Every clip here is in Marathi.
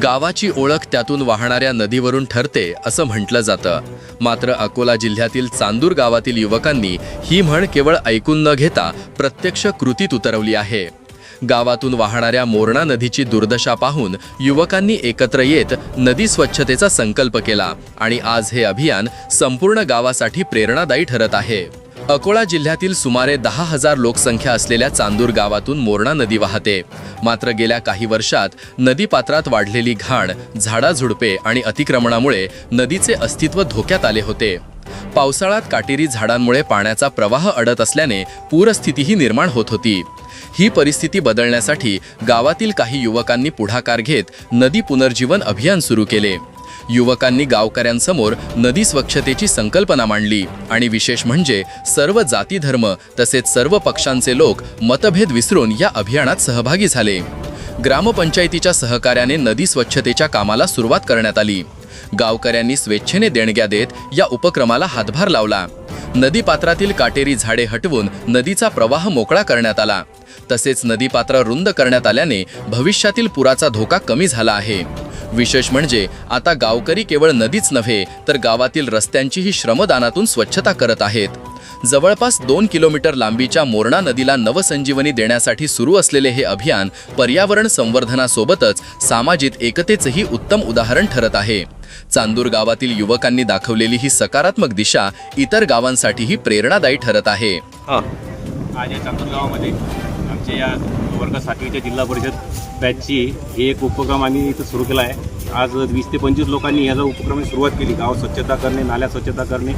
गावाची ओळख त्यातून वाहणाऱ्या नदीवरून ठरते असं म्हटलं जातं। मात्र अकोला जिल्ह्यातील चांदूर गावातील युवकांनी ही म्हण केवळ ऐकून न घेता प्रत्यक्ष कृतीत उतरवली आहे। गावातून वाहणाऱ्या मोरणा नदीची दुर्दशा पाहून युवकांनी एकत्र येत नदी स्वच्छतेचा संकल्प केला आणि आज हे अभियान संपूर्ण गावासाठी प्रेरणादायी ठरत आहे। अकोला जिल्ह्यातील सुमारे 10,000 लोकसंख्या असलेल्या चांदूर गावातून मोरणा नदी वाहते। मात्र गेल्या काही वर्षात नदीपात्रात वाढलेली घाण, झाडाझुडपे आणि अतिक्रमणामुळे नदीचे अस्तित्व धोक्यात आले होते। पावसाळ्यात काटेरी झाडांमुळे पाण्याचा प्रवाह अडत असल्याने पूरस्थितीही निर्माण होत होती। ही परिस्थिती बदलण्यासाठी गावातील काही युवकांनी पुढाकार घेत नदी पुनर्जीवन अभियान सुरू केले। युवकांनी गावकऱ्यांसमोर नदी स्वच्छतेची संकल्पना मांडली आणि विशेष म्हणजे सर्व जाती धर्म तसेच सर्व पक्षांचे लोक मतभेद विसरून या अभियानात सहभागी झाले। ग्रामपंचायतीच्या सहकार्याने नदी स्वच्छतेच्या कामाला सुरुवात करण्यात आली। गावकऱ्यांनी स्वेच्छेने देणग्या देत या उपक्रमाला हातभार लावला। नदीपात्रातील काटेरी झाडे हटवून नदीचा प्रवाह मोकळा करण्यात आला। तसेच नदीपात्र रुंद करण्यात आल्याने भविष्यातील पुराचा धोका कमी झाला आहे। विशेष म्हणजे आता गावकरी केवळ नदीच नव्हे तर गावातील रस्त्यांचीही श्रमदानातून स्वच्छता करत आहेत। जवळपास 2 किलोमीटर लांबीच्या मोरणा नदीला नवसंजीवनी देण्यासाठी सुरू असलेले हे अभियान पर्यावरण संवर्धनासोबतच सामाजिक एकतेचेही उत्तम उदाहरण ठरत आहे। चांदूर गावातील युवकांनी दाखवलेली ही सकारात्मक दिशा इतर गावांसाठीही प्रेरणादायी ठरत आहे। आज या चांदूर गावामध्ये आमच्या या वर्ग 7वीच्या जिल्हा परिषद बॅचची हे एक उपक्रम आम्ही इथं सुरू केला आहे। आज 20 ते 25 लोकांनी याचा उपक्रमाची सुरुवात केली। गाव स्वच्छता करणे, नाल्या स्वच्छता करणे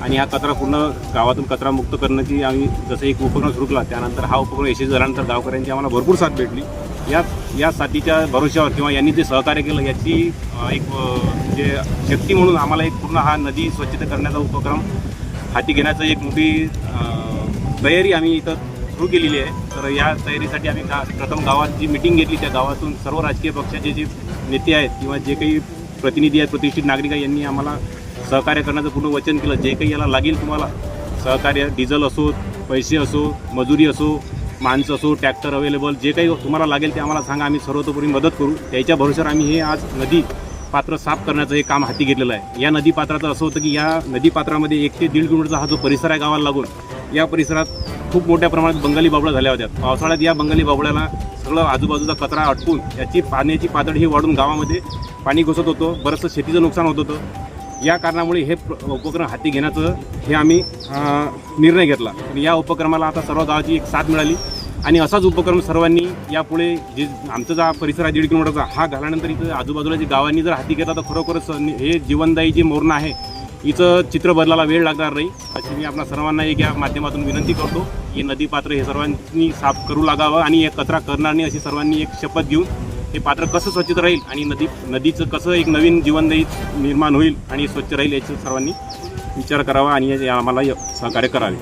आणि हा कचरा पूर्ण गावातून कचरामुक्त करण्याची आम्ही जसं एक उपक्रम सुरू केला। त्यानंतर हा उपक्रम यशस्वी झाल्यानंतर गावकऱ्यांची आम्हाला भरपूर साथ भेटली। या साथीच्या भरोश्यावर किंवा यांनी जे सहकार्य केलं याची एक म्हणजे शक्ती म्हणून आम्हाला एक पूर्ण हा नदी स्वच्छता करण्याचा उपक्रम हाती घेण्याचं एक मोठी तयारी आम्ही इथं सुरू केलेली आहे। तर या तयारीसाठी आम्ही प्रथम गावात जी मीटिंग घेतली, त्या गावातून सर्व राजकीय पक्षाचे जे नेते आहेत किंवा जे काही प्रतिनिधी आहेत, प्रतिष्ठित नागरिक आहेत, यांनी आम्हाला सहकार्य करण्याचं पूर्ण वचन केलं। जे काही याला लागेल तुम्हाला सहकार्य, डिझेल असो, पैसे असो, मजुरी असो, माणसं असो, ट्रॅक्टर अवेलेबल, जे काही तुम्हाला लागेल ते आम्हाला सांगा, आम्ही सर्वतोपरी मदत करू। त्याच्या भरोश्यावर आम्ही हे आज नदी पात्र साफ करण्याचं हे काम हाती घेतलेलं आहे। या नदी पात्राचं असं होतं की या नदी पात्रामध्ये 1 ते 1.5 किलोमीटरचा हा जो परिसर आहे गावाला लागून, या परिसरात खूप मोठ्या प्रमाणात बंगाली बाबळ्या झाल्या होत्या। पावसाळ्यात या बंगाली बाबळ्याला सगळं आजूबाजूचा कचरा अटकून याची पाण्याची पातळी ही वाढून गावामध्ये पाणी घुसत होतं, बरंचसं शेतीचं नुकसान होत होतं। या कारणामुळे हे उपक्रम हाती घेण्याचं हे आम्ही निर्णय घेतला। या उपक्रमाला आता सर्व गावाची एक साथ मिळाली आणि असाच उपक्रम सर्वांनी यापुढे जे आमचा जो परिसर आहे 1.5 किलोमीटरचा, हा घाल्यानंतर इथं आजूबाजूला जे गावांनी जर हाती घेतला तर खरोखरच हे जीवनदायी जी मोरणा आहे हिचं चित्र बदलायला वेळ लागणार नाही, अशी मी आपल्या सर्वांना एक या माध्यमातून विनंती करतो। हे नदीपात्र हे सर्वांनी साफ करू लागावं आणि हे कचरा करणार नाही अशी सर्वांनी एक शपथ घेऊन हे पात्र कसं स्वच्छ राहील आणि नदीचं कसं एक नवीन जीवनदायी निर्माण होईल आणि स्वच्छ राहील याचा सर्वांनी विचार करावा आणि आम्हाला सहकार्य करावे।